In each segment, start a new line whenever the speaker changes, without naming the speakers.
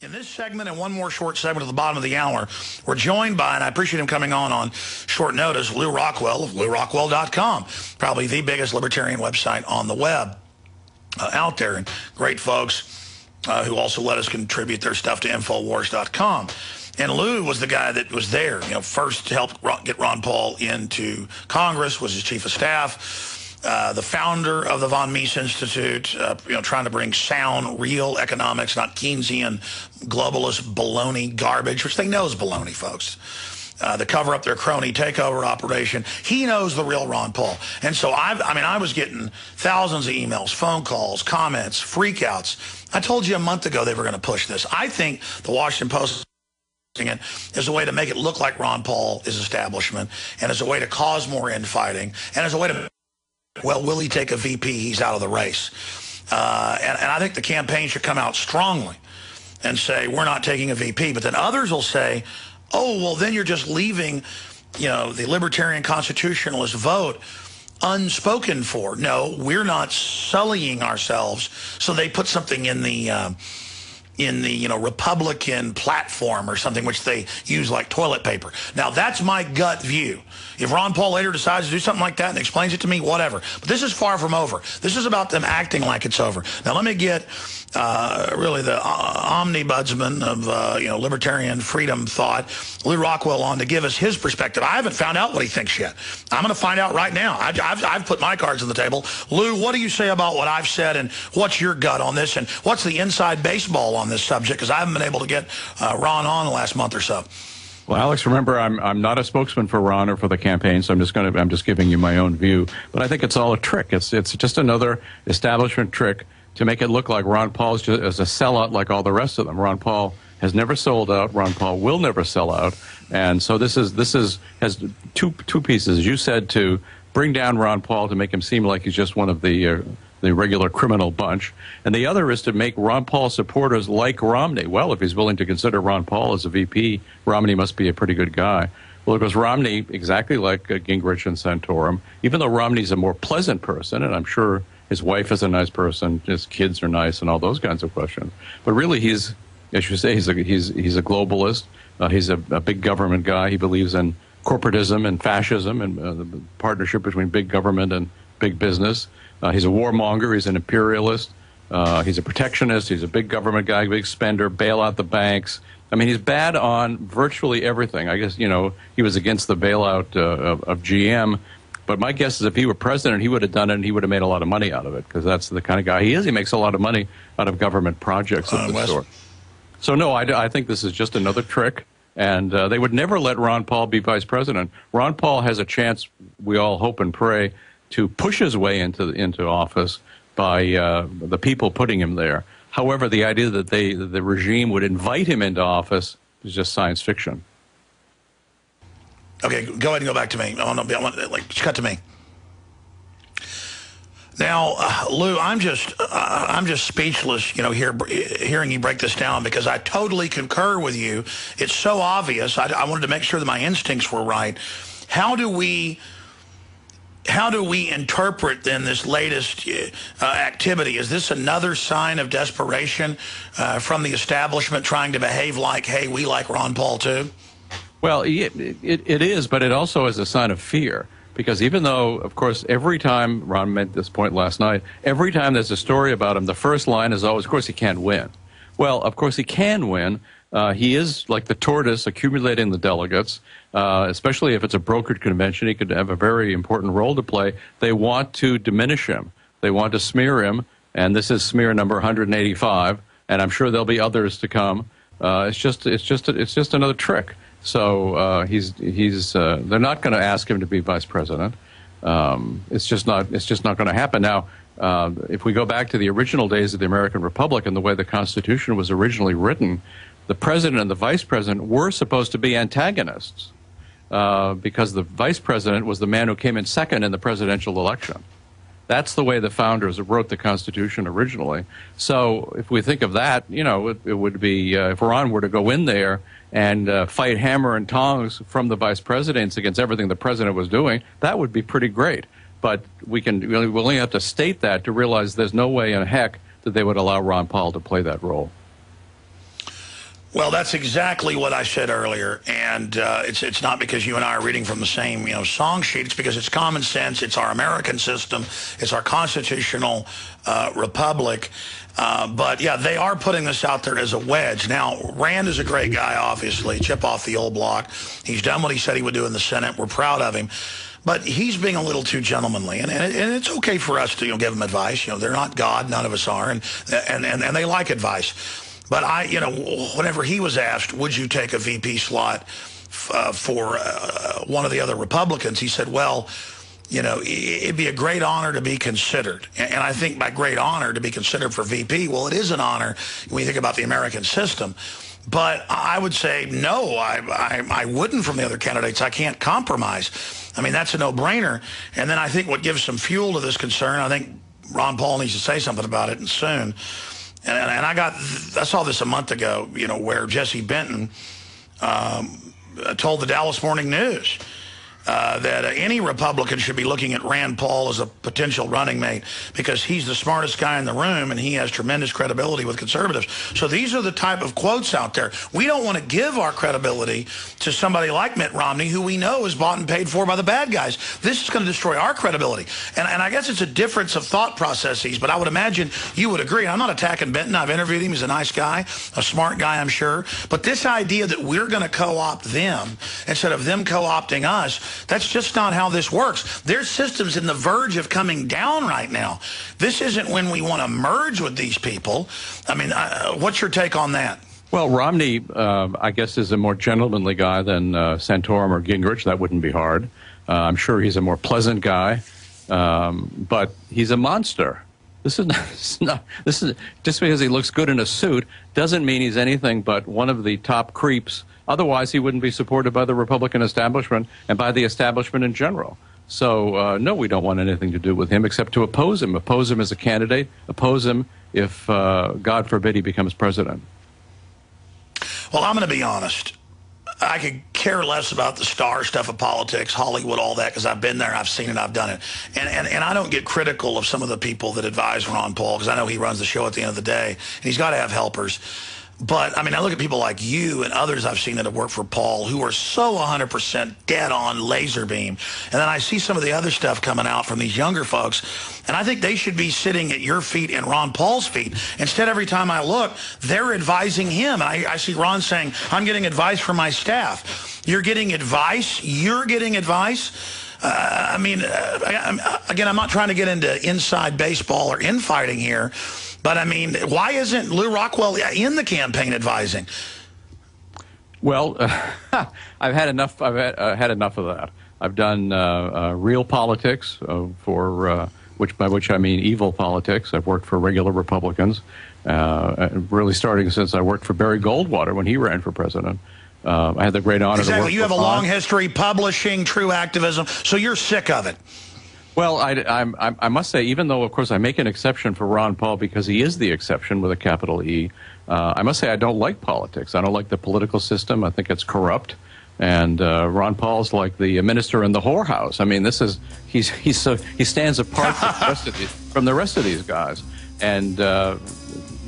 In this segment and one more short segment at the bottom of the hour, we're joined by, and I appreciate him coming on short notice, Lou Rockwell of LouRockwell.com, probably the biggest libertarian website on the web out there, and great folks who also let us contribute their stuff to Infowars.com. And Lou was the guy that was there, first to help get Ron Paul into Congress, was his chief of staff. The founder of the Von Mises Institute, trying to bring sound, real economics, not Keynesian, globalist baloney garbage, which they know is baloney, folks. The cover up their crony takeover operation. He knows the real Ron Paul. And so I was getting thousands of emails, phone calls, comments, freakouts. I told you a month ago they were going to push this. I think the Washington Post it as a way to make it look like Ron Paul is establishment, and as a way to cause more infighting, and as a way to, well, will he take a VP? He's out of the race. And I think the campaign should come out strongly and say, we're not taking a VP. But then others will say, oh, well, then you're just leaving, the libertarian constitutionalist vote unspoken for. No, we're not sullying ourselves. So they put something in the Republican platform or something, which they use like toilet paper. Now, that's my gut view. If Ron Paul later decides to do something like that and explains it to me, whatever. But this is far from over. This is about them acting like it's over. Now, let me get really the omnibudsman of libertarian freedom thought, Lou Rockwell, on to give us his perspective. I haven't found out what he thinks yet. I'm going to find out right now. I've put my cards on the table. Lou, what do you say about what I've said, and what's your gut on this, and what's the inside baseball on this subject? Because I haven't been able to get Ron on the last month or so.
Well, Alex, remember, I'm not a spokesman for Ron or for the campaign, so I'm just giving you my own view. But I think it's all a trick. It's just another establishment trick to make it look like Ron Paul is a sellout like all the rest of them. Ron Paul has never sold out. Ron Paul will never sell out. And so this has two pieces. As you said, to bring down Ron Paul, to make him seem like he's just one of the regular criminal bunch. And the other is to make Ron Paul supporters like Romney. Well, if he's willing to consider Ron Paul as a VP, Romney must be a pretty good guy. Well, because Romney, exactly like Gingrich and Santorum, even though Romney's a more pleasant person, and I'm sure his wife is a nice person, his kids are nice, and all those kinds of questions. But really, he's a globalist. He's a big government guy. He believes in corporatism and fascism and the partnership between big government and big business. He's a warmonger. He's an imperialist. He's a protectionist. He's a big government guy, big spender, bail out the banks. I mean, he's bad on virtually everything. I guess, he was against the bailout of GM. But my guess is if he were president, he would have done it, and he would have made a lot of money out of it, because that's the kind of guy he is. He makes a lot of money out of government projects of this sort. So, no, I think this is just another trick. And they would never let Ron Paul be vice president. Ron Paul has a chance, we all hope and pray, to push his way into office by the people putting him there. However, the idea that the regime would invite him into office is just science fiction.
Okay, go ahead and go back to me. I want cut to me. Now, Lou, I'm just speechless, hearing you break this down, because I totally concur with you. It's so obvious. I wanted to make sure that my instincts were right. How do we interpret then this latest activity? Is this another sign of desperation from the establishment trying to behave like, hey, we like Ron Paul too?
Well, it is, but it also is a sign of fear. Because even though, of course, every time, Ron made this point last night, every time there's a story about him, the first line is always, of course, he can't win. Well, of course, he can win. He is like the tortoise accumulating the delegates, especially if it's a brokered convention. He could have a very important role to play. They want to diminish him. They want to smear him, and this is smear number 185, and I'm sure there'll be others to come. It's just another trick. So they're not going to ask him to be vice president. It's just not going to happen. Now, if we go back to the original days of the American Republic and the way the Constitution was originally written, the president and the vice president were supposed to be antagonists because the vice president was the man who came in second in the presidential election. That's the way the founders wrote the Constitution originally. So if we think of that, it would be if Ron were to go in there and fight hammer and tongs from the vice presidents against everything the president was doing, that would be pretty great. But we'll only have to state that to realize there's no way in heck that they would allow Ron Paul to play that role.
Well, that's exactly what I said earlier, and it's not because you and I are reading from the same song sheet. It's because it's common sense. It's our American system. It's our constitutional republic. But yeah, they are putting this out there as a wedge. Now, Rand is a great guy, obviously, chip off the old block. He's done what he said he would do in the Senate. We're proud of him. But he's being a little too gentlemanly, and it's okay for us to give them advice. They're not God, none of us are, and they like advice. But whenever he was asked, would you take a VP slot for one of the other Republicans, he said, well, it'd be a great honor to be considered. And I think by great honor to be considered for VP, well, it is an honor when you think about the American system. But I would say, no, I wouldn't from the other candidates. I can't compromise. I mean, that's a no-brainer. And then I think what gives some fuel to this concern, I think Ron Paul needs to say something about it, and soon. And I saw this a month ago, where Jesse Benton told the Dallas Morning News that any Republican should be looking at Rand Paul as a potential running mate because he's the smartest guy in the room and he has tremendous credibility with conservatives. So these are the type of quotes out there. We don't want to give our credibility to somebody like Mitt Romney, who we know is bought and paid for by the bad guys. This is going to destroy our credibility. And I guess it's a difference of thought processes, but I would imagine you would agree. I'm not attacking Benton. I've interviewed him. He's a nice guy, a smart guy, I'm sure. But this idea that we're going to co-opt them instead of them co-opting us, that's just not how this works. Their system's in the verge of coming down right now. This isn't when we want to merge with these people. I mean, what's your take on that?
Well, Romney, I guess, is a more gentlemanly guy than Santorum or Gingrich. That wouldn't be hard. I'm sure he's a more pleasant guy, but he's a monster. This is just because he looks good in a suit doesn't mean he's anything but one of the top creeps. Otherwise, he wouldn't be supported by the Republican establishment and by the establishment in general. So, no, we don't want anything to do with him except to oppose him. Oppose him as a candidate. Oppose him if, God forbid, he becomes president.
Well, I'm going to be honest. I could care less about the star stuff of politics, Hollywood, all that, because I've been there, I've seen it, I've done it. And I don't get critical of some of the people that advise Ron Paul, because I know he runs the show at the end of the day, and he's got to have helpers. But, I mean, I look at people like you and others I've seen that have worked for Paul who are so 100% dead on laser beam. And then I see some of the other stuff coming out from these younger folks, and I think they should be sitting at your feet and Ron Paul's feet. Instead, every time I look, they're advising him. And I see Ron saying, I'm getting advice from my staff. You're getting advice? You're getting advice? Again, I'm not trying to get into inside baseball or infighting here, but I mean, why isn't Lew Rockwell in the campaign advising?
Well, I've had enough. I've had enough of that. I've done real politics by which I mean evil politics. I've worked for regular Republicans, really starting since I worked for Barry Goldwater when he ran for president. I had the great honor to work
you have a long history publishing true activism, so you're sick of it.
Well, I must say, even though, of course, I make an exception for Ron Paul because he is the exception with a capital E, I must say I don't like politics. I don't like the political system. I think it's corrupt. And Ron Paul's like the minister in the whorehouse. I mean, he stands apart from the rest of these guys. And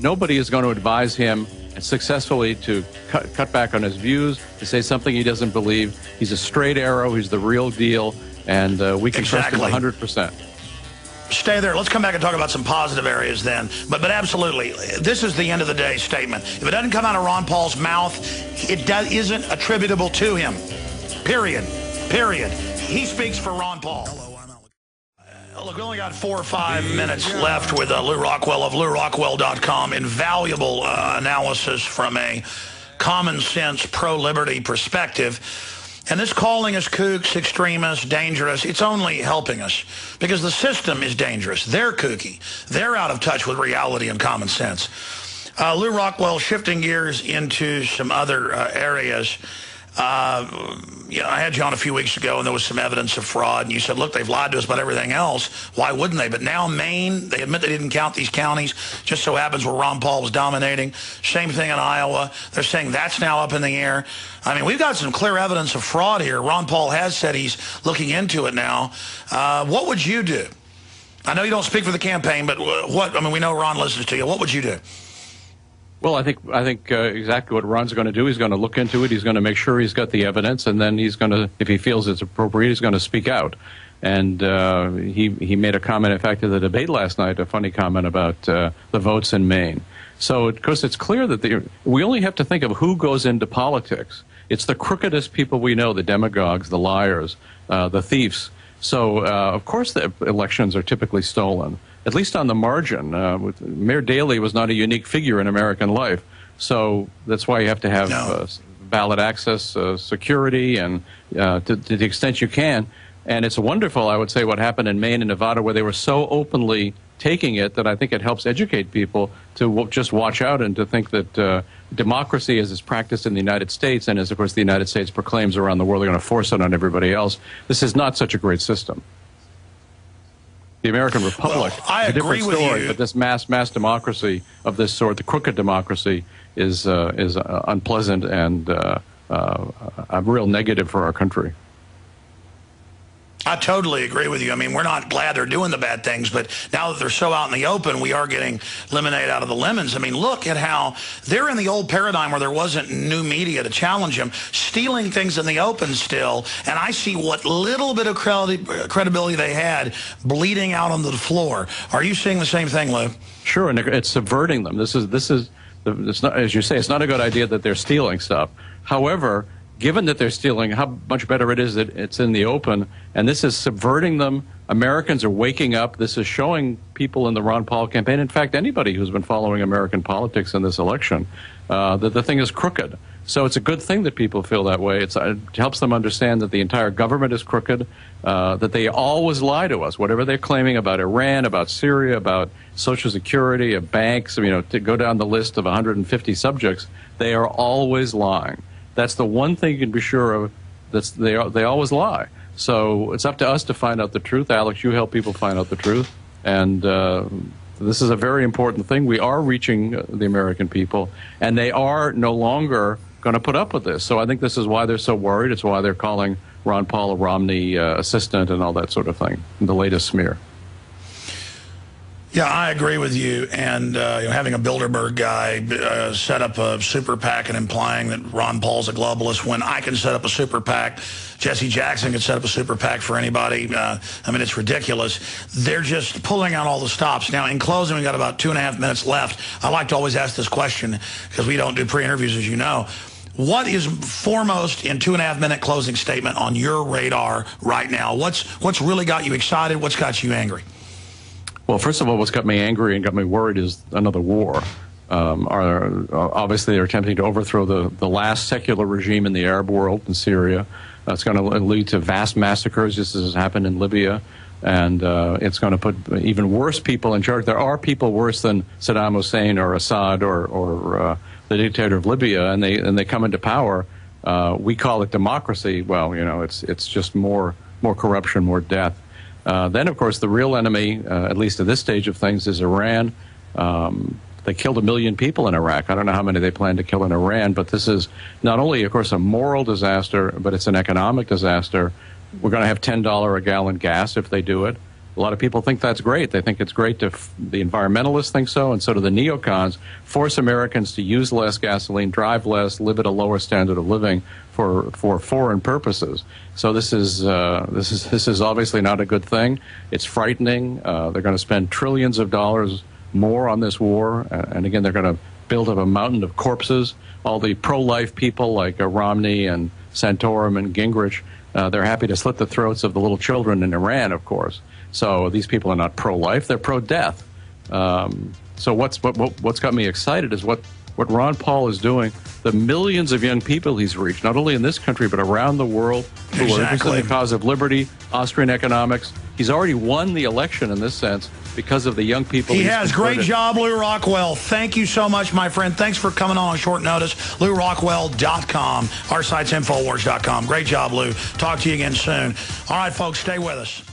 nobody is going to advise him successfully to cut back on his views, to say something he doesn't believe. He's a straight arrow. He's the real deal. And we can trust him 100%.
Stay there. Let's come back and talk about some positive areas then. But absolutely, this is the end of the day statement. If it doesn't come out of Ron Paul's mouth, it isn't attributable to him. Period. Period. He speaks for Ron Paul. Look, we only got 4 or 5 minutes left with Lew Rockwell of LewRockwell.com. Invaluable analysis from a common sense pro-liberty perspective. And this calling us kooks, extremists, dangerous, it's only helping us because the system is dangerous. They're kooky. They're out of touch with reality and common sense. Lew Rockwell, shifting gears into some other areas. I had you on a few weeks ago, and there was some evidence of fraud, and you said, look, they've lied to us about everything else. Why wouldn't they? But now Maine, they admit they didn't count these counties. Just so happens where Ron Paul was dominating. Same thing in Iowa. They're saying that's now up in the air. I mean, we've got some clear evidence of fraud here. Ron Paul has said he's looking into it now. What would you do? I know you don't speak for the campaign, but we know Ron listens to you. What would you do?
Well, I think exactly what Ron's going to do. He's going to look into it. He's going to make sure he's got the evidence, and then he's going to, if he feels it's appropriate, he's going to speak out. And he made a comment, in fact, in the debate last night, a funny comment about the votes in Maine. So, of course, it's clear that we only have to think of who goes into politics. It's the crookedest people we know, the demagogues, the liars, the thieves. So, of course, the elections are typically stolen, at least on the margin. Mayor Daley was not a unique figure in American life. So that's why you have to have ballot access, security, and to the extent you can. And it's wonderful, I would say, what happened in Maine and Nevada, where they were so openly taking it that I think it helps educate people to just watch out and to think that democracy as it's practiced in the United States, and as, of course, the United States proclaims around the world, they're going to force it on everybody else. This is not such a great system. The American Republic is a different story, but this mass democracy of this sort, the crooked democracy, is unpleasant and a real negative for our country.
I totally agree with you. I mean, we're not glad they're doing the bad things, but now that they're so out in the open, we are getting lemonade out of the lemons. I mean, look at how they're in the old paradigm where there wasn't new media to challenge them, stealing things in the open still, and I see what little bit of credibility they had bleeding out onto the floor. Are you seeing the same thing, Lou?
Sure, and it's subverting them. It's not, as you say, it's not a good idea that they're stealing stuff. However, given that they're stealing, how much better it is that it's in the open, and this is subverting them. Americans are waking up. This is showing people in the Ron Paul campaign, in fact, anybody who's been following American politics in this election, that the thing is crooked. So it's a good thing that people feel that way. It helps them understand that the entire government is crooked, that they always lie to us, whatever they're claiming about Iran, about Syria, about Social Security, of banks, to go down the list of 150 subjects, they are always lying. That's the one thing you can be sure of. They always lie. So it's up to us to find out the truth. Alex, you help people find out the truth. And this is a very important thing. We are reaching the American people, and they are no longer going to put up with this. So I think this is why they're so worried. It's why they're calling Ron Paul a Romney assistant and all that sort of thing, the latest smear.
Yeah, I agree with you. And having a Bilderberg guy set up a super PAC and implying that Ron Paul's a globalist when I can set up a super PAC, Jesse Jackson can set up a super PAC for anybody. I mean, it's ridiculous. They're just pulling out all the stops. Now, in closing, we've got about 2.5 minutes left. I like to always ask this question because we don't do pre-interviews, as you know. What is foremost in 2.5-minute closing statement on your radar right now? What's really got you excited? What's got you angry?
Well, first of all, what's got me angry and got me worried is another war. Obviously, they're attempting to overthrow the last secular regime in the Arab world in Syria. It's going to lead to vast massacres, just as has happened in Libya. And it's going to put even worse people in charge. There are people worse than Saddam Hussein or Assad or the dictator of Libya, and they come into power. We call it democracy. Well, it's just more corruption, more death. Then, of course, the real enemy, at least at this stage of things, is Iran. They killed 1 million people in Iraq. I don't know how many they plan to kill in Iran, but this is not only, of course, a moral disaster, but it's an economic disaster. We're going to have $10 a gallon gas if they do it. A lot of people think that's great. They think it's great. The environmentalists think so, and so do the neocons. Force Americans to use less gasoline, drive less, live at a lower standard of living for foreign purposes. So this is obviously not a good thing. It's frightening. They're going to spend trillions of dollars more on this war, and again, they're going to build up a mountain of corpses. All the pro-life people like Romney and Santorum and Gingrich, they're happy to slit the throats of the little children in Iran, of course. So these people are not pro-life; they're pro-death. So what's got me excited is what Ron Paul is doing. The millions of young people he's reached, not only in this country but around the world, who are interested in the cause of liberty, Austrian economics. He's already won the election in this sense because of the young people. He has.
Great job, Lou Rockwell. Thank you so much, my friend. Thanks for coming on short notice. LouRockwell.com. Our site's Infowars.com. Great job, Lou. Talk to you again soon. All right, folks, stay with us.